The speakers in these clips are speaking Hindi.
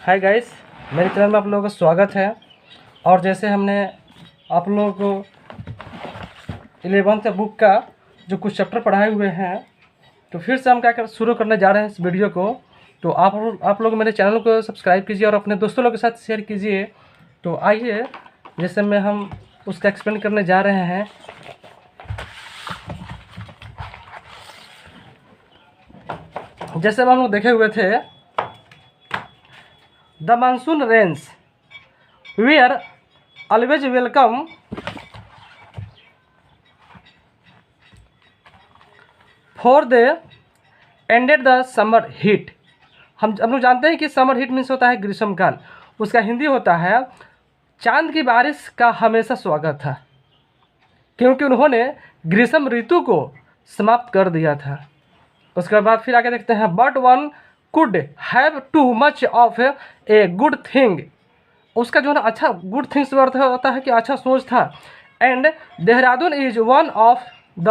हाय गाइस, मेरे चैनल में आप लोगों का स्वागत है। और जैसे हमने आप लोगों को 11th बुक का जो कुछ चैप्टर पढ़ाए हुए हैं, तो फिर से हम शुरू करने जा रहे हैं इस वीडियो को। तो आप लोग मेरे चैनल को सब्सक्राइब कीजिए और अपने दोस्तों लोगों के साथ शेयर कीजिए। तो आइए, जैसे में हम उसका एक्सप्लेन करने जा रहे हैं। जैसे हम लोग देखे हुए थे, the monsoon rains we are always welcome for the ended the summer heat. हम लोग जानते हैं कि समर हीट मीन्स होता है ग्रीष्मकाल। उसका हिंदी होता है चांद की बारिश का हमेशा स्वागत था, क्योंकि उन्होंने ग्रीष्म ऋतु को समाप्त कर दिया था। उसके बाद फिर आगे देखते हैं, but one could have too much of a good thing. उसका जो है ना अच्छा गुड थिंग्स अर्थ होता है कि अच्छा सोच था। And Dehradun is one of the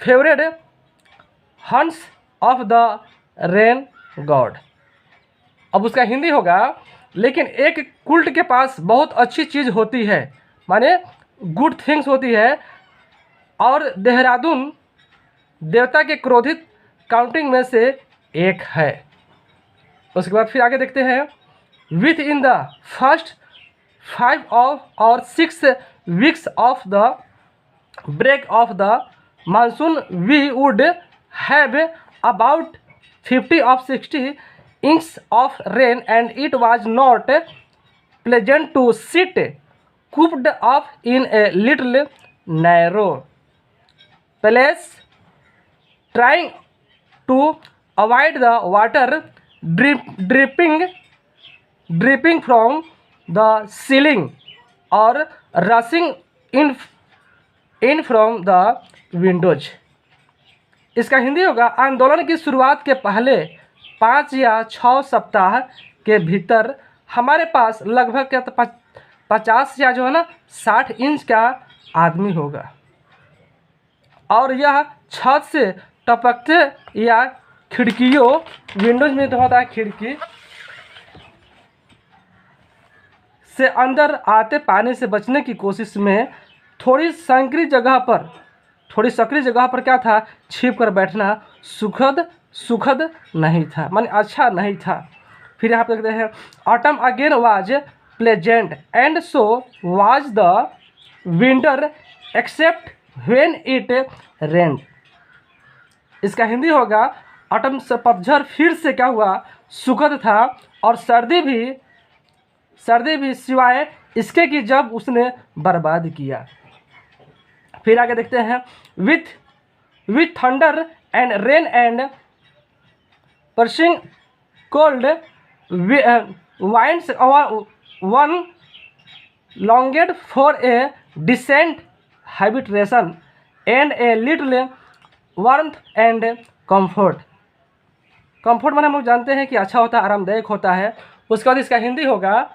favourite hunts of the rain God. अब उसका हिंदी होगा, लेकिन एक कुल्ट के पास बहुत अच्छी चीज़ होती है, माने गुड थिंग्स होती है, और देहरादून देवता के क्रोधित काउंटिंग में से एक है। उसके बाद फिर आगे देखते हैं, विथ इन द फर्स्ट 5 और 6 weeks of the break of the monsoon we would have about 50 or 60 inches of rain, and it was not pleasant to sit cooped up in a little narrow place, trying to avoid the water dripping from the ceiling or rushing in from the windows। इसका हिंदी होगा, आंदोलन की शुरुआत के पहले 5 या 6 सप्ताह के भीतर हमारे पास लगभग 50 या जो है ना 60 इंच का आदमी होगा, और यह छत से टपकते या खिड़कियों विंडोज में तो होता है खिड़की से अंदर आते पानी से बचने की कोशिश में थोड़ी संकरी जगह पर क्या था, छिप कर बैठना सुखद नहीं था, माने अच्छा नहीं था। फिर यहाँ पे देखते हैं, autumn again was pleasant and so was the winter except when it रेन्ड। इसका हिंदी होगा, ऑटम से पतझड़ फिर से क्या हुआ, सुखद था, और सर्दी भी सिवाय इसके कि जब उसने बर्बाद किया। फिर आगे देखते हैं, with thunder and rain and piercing cold winds one longed for a decent habitation and a little warmth and comfort माने हम लोग जानते हैं कि अच्छा होता है, आरामदायक होता है। उसके बाद इसका हिंदी होगा,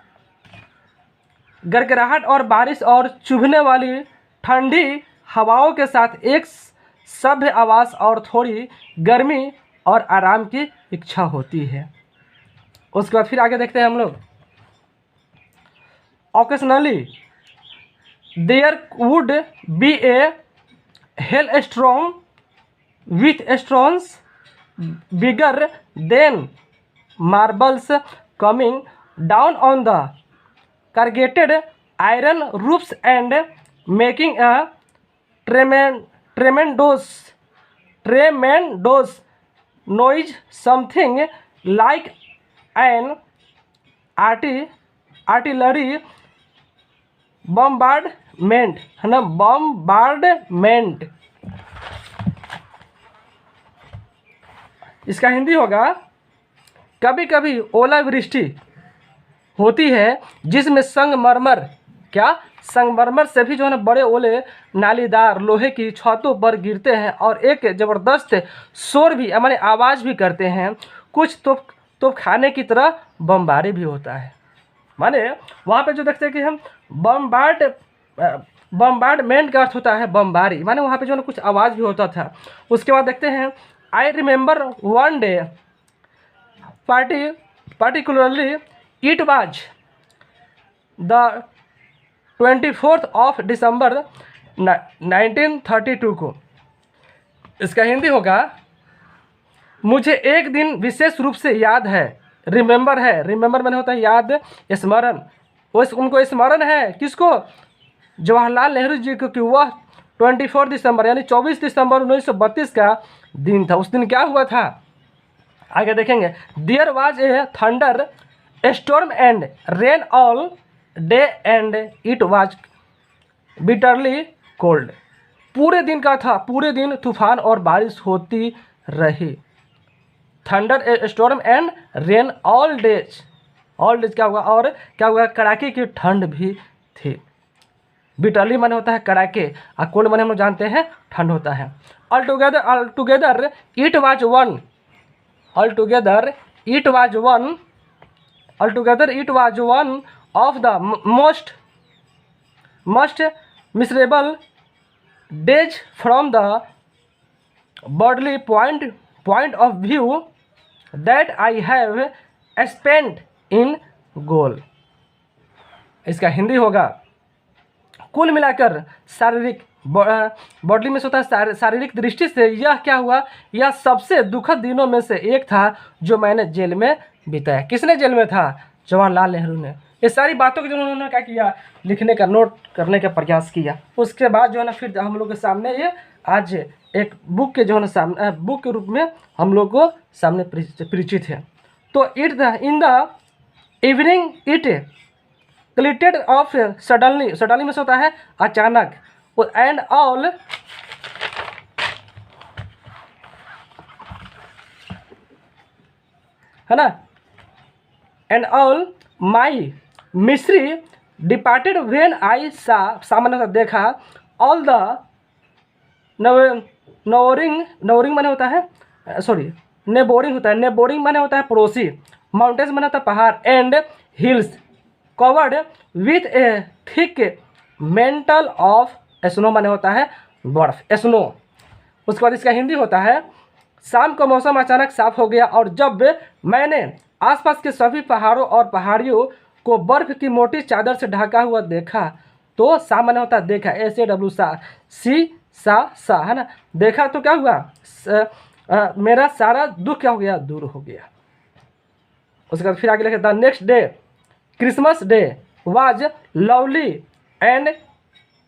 गड़गड़ाहट और बारिश और चुभने वाली ठंडी हवाओं के साथ एक सभ्य आवास और थोड़ी गर्मी और आराम की इच्छा होती है। उसके बाद फिर आगे देखते हैं हम लोग, occasionally there would be a hail strong with stones bigger than marbles coming down on the corrugated iron roofs and making a tremendous noise, something like an artillery bombardment है ना, bombardment। इसका हिंदी होगा, कभी कभी ओलावृष्टि होती है जिसमें संगमरमर से भी जो है ना बड़े ओले नालीदार लोहे की छतों पर गिरते हैं, और एक ज़बरदस्त शोर भी माने आवाज़ भी करते हैं। कुछ तो खाने की तरह बमबारी भी होता है, माने वहाँ पे जो देखते हैं कि हम बम्बार्डमेंट का अर्थ होता है बमबारी, माने वहाँ पे जो है ना कुछ आवाज़ भी होता था। उसके बाद देखते हैं, I remember one day party particularly it was the 24th of December 1932 को। इसका हिंदी होगा, मुझे एक दिन विशेष रूप से याद है, रिमेंबर है, रिमेंबर मैंने होता है याद, स्मरण, उनको स्मरण है किसको, जवाहरलाल नेहरू जी को, कि वह 24 दिसंबर यानी 24 दिसंबर 1932 का दिन था। उस दिन क्या हुआ था आगे देखेंगे। There was a thunderstorm and rain all day and it was bitterly cold. पूरे दिन का था, पूरे दिन तूफान और बारिश होती रही। Thunder storm and rain all days, all days क्या हुआ, और क्या हुआ, कड़ाके की ठंड भी थी। बिटरली माने होता है कड़ाके, और कोल्ड माने हम लोग जानते हैं ठंड होता है। All together it was one, all together it was one, all together it was one of the most miserable days from the bodily point of view that I have spent in gaol. इसका हिंदी होगा, कुल मिलाकर शारीरिक बॉडली में होता है शारीरिक दृष्टि से यह क्या हुआ, यह सबसे दुखद दिनों में से एक था जो मैंने जेल में बिताया। किसने जेल में था, जवाहरलाल नेहरू ने। ये सारी बातों को जो उन्होंने क्या किया, लिखने का, नोट करने का प्रयास किया। उसके बाद जो है ना फिर हम लोग के सामने ये आज एक बुक के जो है ना सामने, बुक के रूप में हम लोग को सामने परिचित है। तो in the evening it cleared off suddenly, suddenly में से होता है अचानक, एंड ऑल है ना, एंड ऑल माई मिस्री डिपार्टेड व्हेन आई सामान्य देखा, ऑल द नवरिंग माने होता है, सॉरी नेबोरिंग होता है, नेबोरिंग माने होता है पड़ोसी, माउंटेन्स माने होता है पहाड़, and hills covered with A thick mental of snow माने होता है बर्फ, स्नो। उसके बाद इसका हिंदी होता है, शाम का मौसम अचानक साफ हो गया और जब मैंने आसपास के सभी पहाड़ों और पहाड़ियों को बर्फ की मोटी चादर से ढका हुआ देखा, तो सा माने होता है देखा, SAW सा है ना, देखा तो क्या हुआ, मेरा सारा दुख क्या हो गया, दूर हो गया। उसके बाद फिर आगे लिखे, the next day Christmas day was lovely and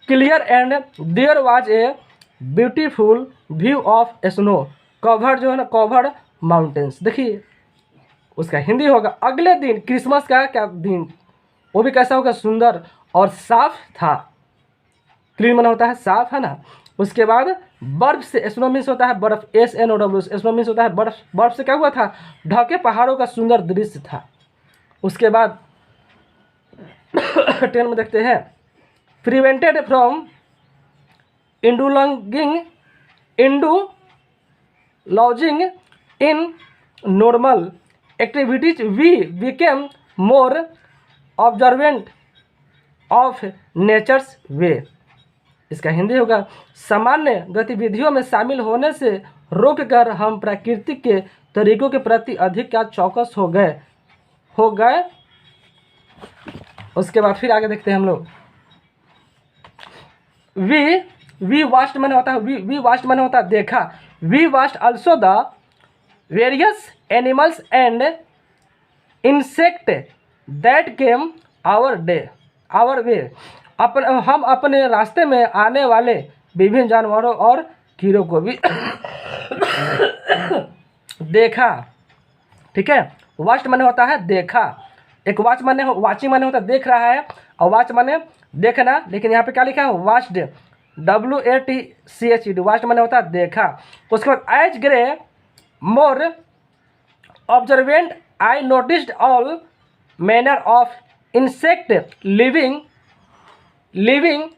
clear and there was a beautiful view of snow covered, जो है ना कवर्ड माउंटेन्स। देखिए उसका हिंदी होगा, अगले दिन क्रिसमस का क्या दिन, वो भी कैसा होगा, सुंदर और साफ था। क्लीन माना होता है साफ, है ना। उसके बाद बर्फ से, स्नो मीन्स होता है बर्फ, SNOW, स्नो मीन्स होता है बर्फ, बर्फ से क्या हुआ था, ढके पहाड़ों का सुंदर दृश्य था। उसके बाद 10 में देखते हैं, prevented from indulging in normal activities we became more observant of nature's way। इसका हिंदी होगा, सामान्य गतिविधियों में शामिल होने से रोककर हम प्रकृति के तरीकों के प्रति अधिक क्या चौकस हो गए। उसके बाद फिर आगे देखते हैं हम लोग, वी वास्ट माने होता है, वी वास्ट माने होता है देखा, we watched also the various animals and insect that came our way. हम अपने रास्ते में आने वाले विभिन्न जानवरों और कीड़ों को भी देखा। ठीक है, वास्ट माने होता है देखा, एक वाच माने वाचिंग माने होता है देख रहा है, और वाच माने देखना, लेकिन यहाँ पे क्या लिखा है, वाच्ड, WATCHED, वास्ट माने होता है देखा। उसके बाद as grew more observant I noticed all manner of insect living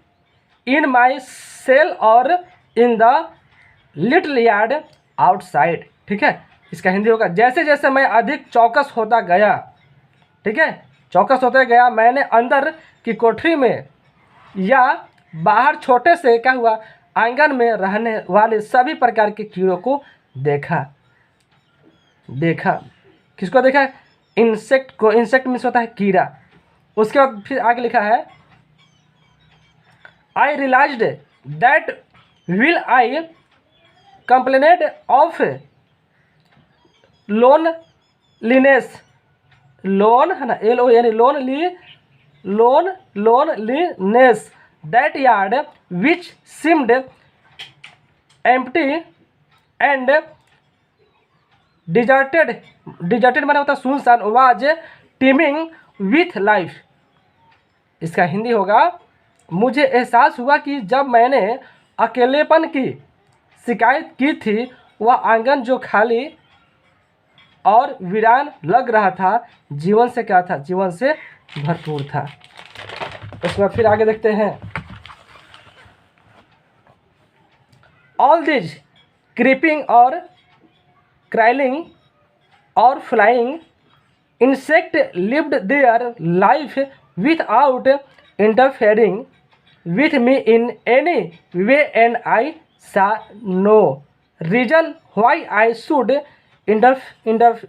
in my cell और in the little yard outside. ठीक है, इसका हिंदी होगा, जैसे जैसे मैं अधिक चौकस होता गया, ठीक है, चौकस होते गया, मैंने अंदर की कोठरी में या बाहर छोटे से क्या हुआ आंगन में रहने वाले सभी प्रकार के कीड़ों को देखा। किसको देखा, इंसेक्ट को, इंसेक्ट मीन्स होता है कीड़ा। उसके बाद फिर आगे लिखा है I realised that while I complained of loneliness, lone है ना, LON, loneliness, that yard which seemed empty and deserted माने होता सुनसान, वाज टीमिंग विथ लाइफ। इसका हिंदी होगा मुझे एहसास हुआ कि जब मैंने अकेलेपन की शिकायत की थी वह आंगन जो खाली और वीरान लग रहा था जीवन से क्या था, जीवन से भरपूर था। उसके बाद फिर आगे देखते हैं ऑल दिस क्रीपिंग और क्राइलिंग और flying insect lived their life without interfering with me in any way and I saw no reason why I should interfere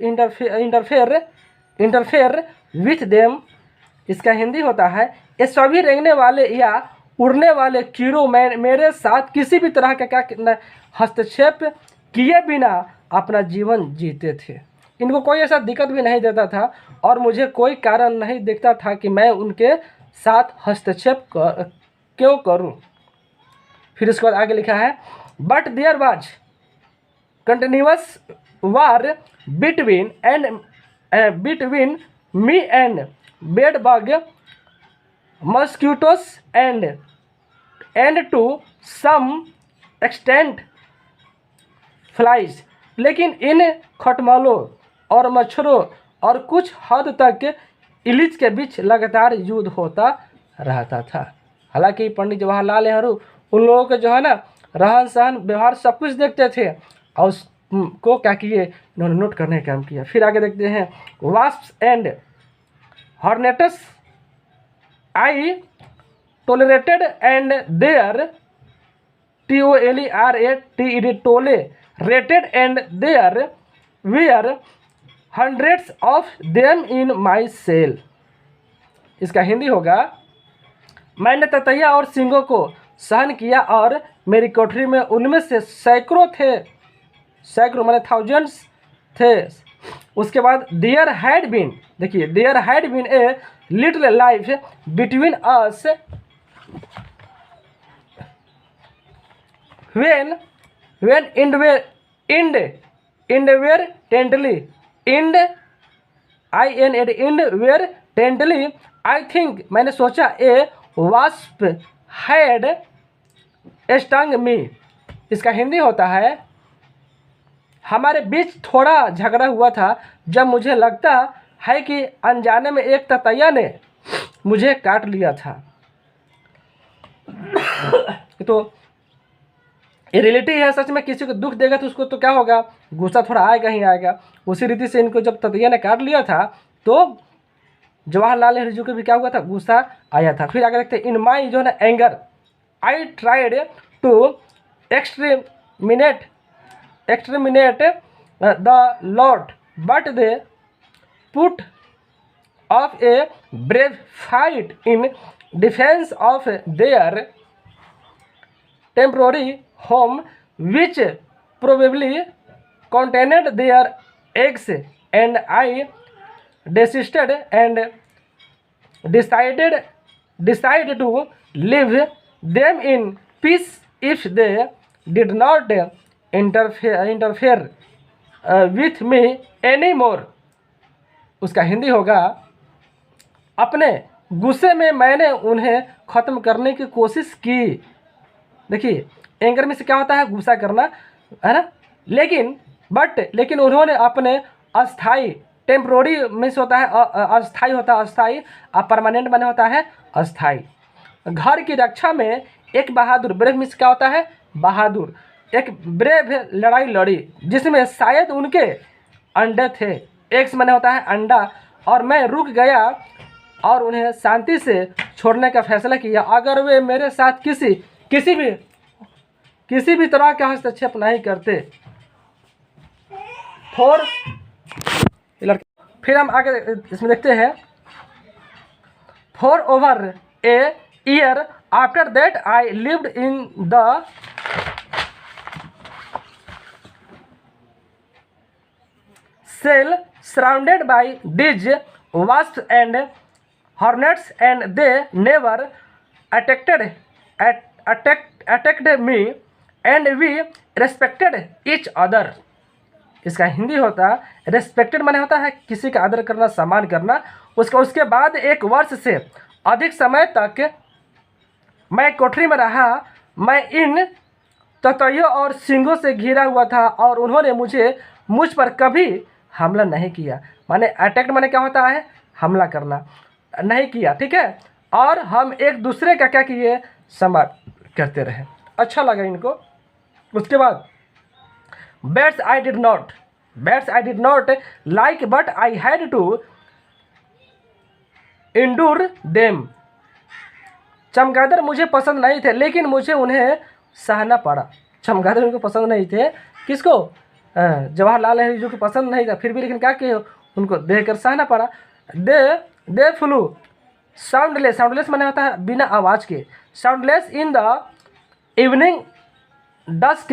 with them। इसका हिंदी होता है ये सभी रेंगने वाले या उड़ने वाले कीड़ों में मेरे साथ किसी भी तरह का क्या हस्तक्षेप किए बिना अपना जीवन जीते थे। इनको कोई ऐसा दिक्कत भी नहीं देता था और मुझे कोई कारण नहीं दिखता था कि मैं उनके साथ हस्तक्षेप क्यों करूं। फिर उसके बाद आगे लिखा है but there was continuous war between me and bed bug mosquitoes and to some extent flies. लेकिन इन खटमलों और मच्छरों और कुछ हद तक इलिच के बीच लगातार युद्ध होता रहता था। हालांकि पंडित जवाहरलाल नेहरू उन लोगों के जो है ना रहन सहन व्यवहार सब कुछ देखते थे और उसको क्या किए इन्होंने नोट करने का काम किया। फिर आगे देखते हैं wasps and hornets I tolerated and there tolerated and there were hundreds of them in my cell। इसका हिंदी होगा मैंने ततैया और सिंगों को सहन किया और मेरी कोठरी में उनमें से सैकड़ों थे, सैकड़ों माने थाउजेंड्स थे। उसके बाद देयर हैड बीन, देखिए there had been a little life between us when inadvertently I think मैंने सोचा ए wasp had stung me। इसका हिंदी होता है हमारे बीच थोड़ा झगड़ा हुआ था जब मुझे लगता है कि अनजाने में एक ततैया ने मुझे काट लिया था। तो ये रिलेटिव है, सच में किसी को दुख देगा तो उसको तो क्या होगा, गुस्सा थोड़ा आएगा ही आएगा। उसी रीति से इनको जब ततैया ने काट लिया था तो जवाहरलाल नेहरू जी को भी क्या हुआ था, गुस्सा आया था। फिर आगे देखते हैं इन माई जो है ना anger I tried to exterminate the lot but they put off a brave fight in defence of their temporary home which probably contained their eggs and I desisted and decided to leave them in peace if they did not interfere with me anymore। उसका हिंदी होगा अपने गुस्से में मैंने उन्हें ख़त्म करने की कोशिश की। देखिए एंगर में से क्या होता है, गुस्सा करना है ना, लेकिन उन्होंने अपने अस्थाई, टेम्प्रोरी में से होता है अस्थाई होता है अस्थाई, और परमानेंट माने होता है अस्थाई। घर की रक्षा में एक बहादुर, ब्रेव में से क्या होता है, बहादुर, एक ब्रेव लड़ाई लड़ी जिसमें शायद उनके अंडे थे, एक्स माने होता है अंडा, और मैं रुक गया और उन्हें शांति से छोड़ने का फैसला किया अगर वे मेरे साथ किसी भी तरह का हस्तक्षेप नहीं करते। फिर हम आगे इसमें देखते हैं, for over a year after that I lived in the cell surrounded by these wasps and hornets, and they never attacked me and we respected each other। इसका हिंदी होता है रेस्पेक्टेड माने होता है किसी का आदर करना, सम्मान करना। उसके बाद 1 वर्ष से अधिक समय तक मैं कोठरी में रहा। मैं इन ततैयों और सींगों से घिरा हुआ था और उन्होंने मुझ पर कभी हमला नहीं किया। माने अटैक माने क्या होता है, हमला करना, नहीं किया, ठीक है। और हम एक दूसरे का क्या किए, सम्मान करते रहे। अच्छा लगा इनको। उसके बाद bats I did not like but I had to endure them. चमगादड़ मुझे पसंद नहीं थे लेकिन मुझे उन्हें सहना पड़ा। चमगादड़ उनको पसंद नहीं थे, किसको, जवाहरलाल नेहरू को पसंद नहीं था, फिर भी लेकिन क्या किए, उनको देखकर सहना पड़ा। दे फ्लू साउंडलेस माने होता है बिना आवाज़ के, soundless in the evening dusk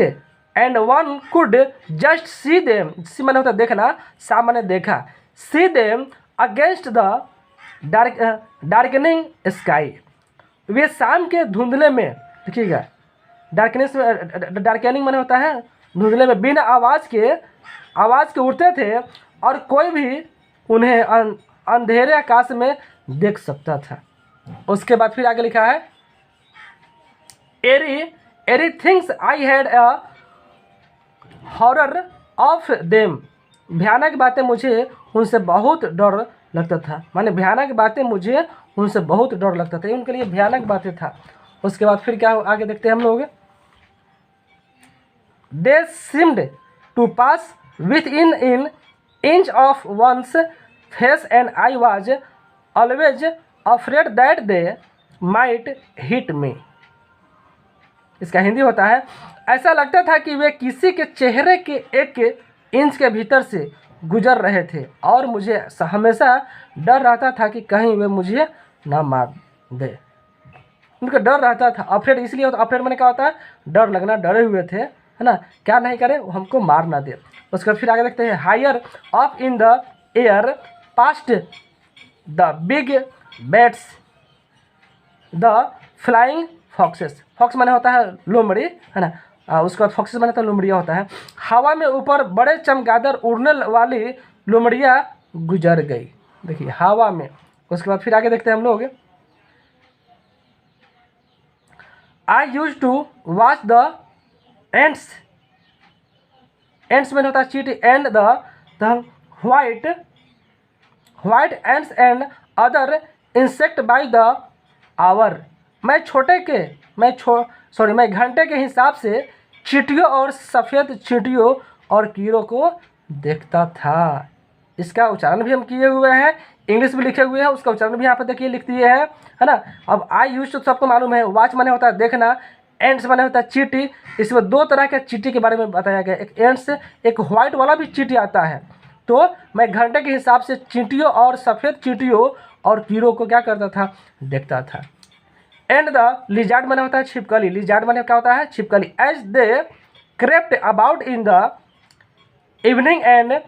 and one could just see them. See माने होता है देखना, सा माने देखा, see them against the darkening sky. वे शाम के धुंधले में, देखिएगा डार्कनिंग माने होता है धुंधले में, बिना आवाज़ के उड़ते थे और कोई भी उन्हें अंधेरे आकाश में देख सकता था। उसके बाद फिर आगे लिखा है, eerie things I had a horror of them. भयानक बातें मुझे उनसे बहुत डर लगता था। माने भयानक बातें मुझे उनसे बहुत डर लगता था, ये उनके लिए भयानक बातें था। उसके बाद फिर क्या आगे देखते हैं हम लोग, they seemed to pass within inch of one's face and I was always afraid that they might hit me. इसका हिंदी होता है, ऐसा लगता था कि वे किसी के चेहरे के 1 इंच के भीतर से गुजर रहे थे और मुझे हमेशा डर रहता था कि कहीं वे मुझे ना मार दे। उनका डर रहता था, अफ्रेड इसलिए होता, अफ्रेड मैंने क्या होता है, डर लगना, डरे हुए थे, है ना, क्या नहीं करे, हमको मार ना दे। उसके फिर आगे देखते हैं, higher up in the air past the big bats the flying foxes. Fox माने होता है लोमड़ी, है ना, उसके बाद फॉक्सेस माने तो लोमड़िया होता है। हवा में ऊपर बड़े चमगादड़ उड़ने वाली लोमड़िया गुजर गई, देखिए हवा में। उसके बाद फिर आगे देखते हैं हम लोग, I used to watch the ants में होता है चींटी, and the white ants and other insect by the hour. मैं घंटे के हिसाब से चींटियों और सफ़ेद चींटियों और कीड़ों को देखता था। इसका उच्चारण भी हम किए हुए हैं, इंग्लिश भी लिखे हुए हैं, उसका उच्चारण भी यहाँ पर देखिए लिख दिए हैं, है ना। अब आई यूज तो सबको मालूम है, वॉच माने होता है देखना, एंड्स माने होता है चींटी। इसमें 2 तरह के चींटी के बारे में बताया गया, एक एंड्स, एक व्हाइट वाला भी चींटी आता है। तो मैं घंटे के हिसाब से चींटियों और सफ़ेद चींटियों और कीड़ों को क्या करता था, देखता था। एंड द लिजार्ड माने होता है छिपकली, लिजार्ड माने क्या होता है, छिपकली। As they crept about in the evening and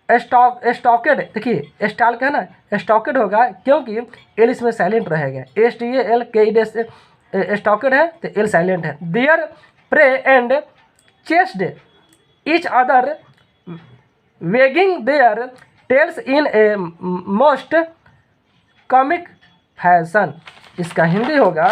stalked, देखिए स्टाल का है ना, स्टॉकेड होगा क्योंकि एल इसमें साइलेंट रहेगा, STALKED स्टॉकेड है तो एल साइलेंट है। There pray and chased each other weighing there tales in a most comic fashion. इसका हिंदी होगा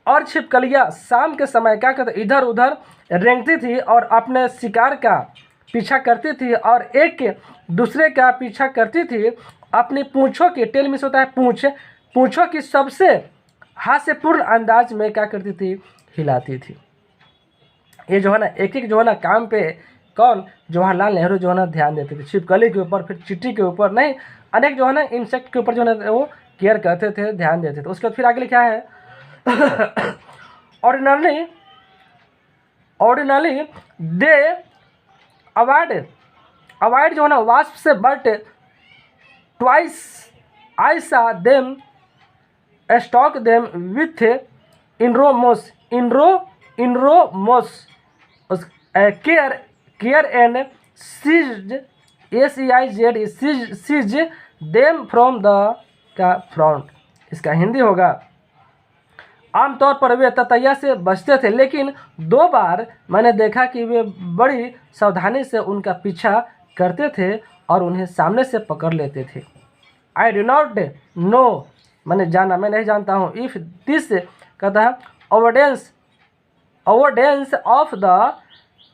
और छिपकलियाँ शाम के समय क्या करते, इधर उधर रेंगती थी और अपने शिकार का पीछा करती थी और एक दूसरे का पीछा करती थी। अपनी पूँछों की, टेल मिस होता है पूँछों की सबसे हास्यपूर्ण अंदाज में क्या करती थी, हिलाती थी। ये जो है ना, एक जो है ना काम पे कौन, जवाहरलाल नेहरू जो है ना ध्यान देते थे, छिपकली के ऊपर, फिर चींटी के ऊपर, नहीं अनेक जो है ना इंसेक्ट के ऊपर जो है ना वो केयर करते थे, ध्यान देते थे। उसके बाद फिर आगे लिखा है, ऑर्डिनली दे अवॉइड जो है ना वास्प से, but twice I saw them stalk them with enormous care and seized seize them from the का फ्रंट। इसका हिंदी होगा, आमतौर पर वे ततैया से बचते थे, लेकिन 2 बार मैंने देखा कि वे बड़ी सावधानी से उनका पीछा करते थे और उन्हें सामने से पकड़ लेते थे। आई डू नॉट नो, मैंने जाना, मैं नहीं जानता हूँ। इफ़ दिस कहता है avoidance of the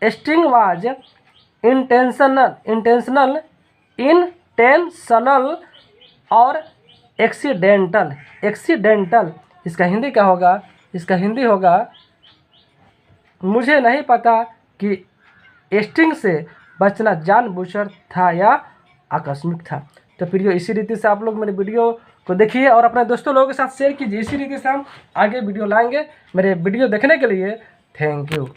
sting was intentional और एक्सीडेंटल। इसका हिंदी क्या होगा? इसका हिंदी होगा, मुझे नहीं पता कि स्टिंग से बचना जानबूझकर था या आकस्मिक था। तो प्रियो, इसी रीति से आप लोग मेरे वीडियो को देखिए और अपने दोस्तों लोगों के साथ शेयर कीजिए। इसी रीति से हम आगे वीडियो लाएंगे। मेरे वीडियो देखने के लिए थैंक यू।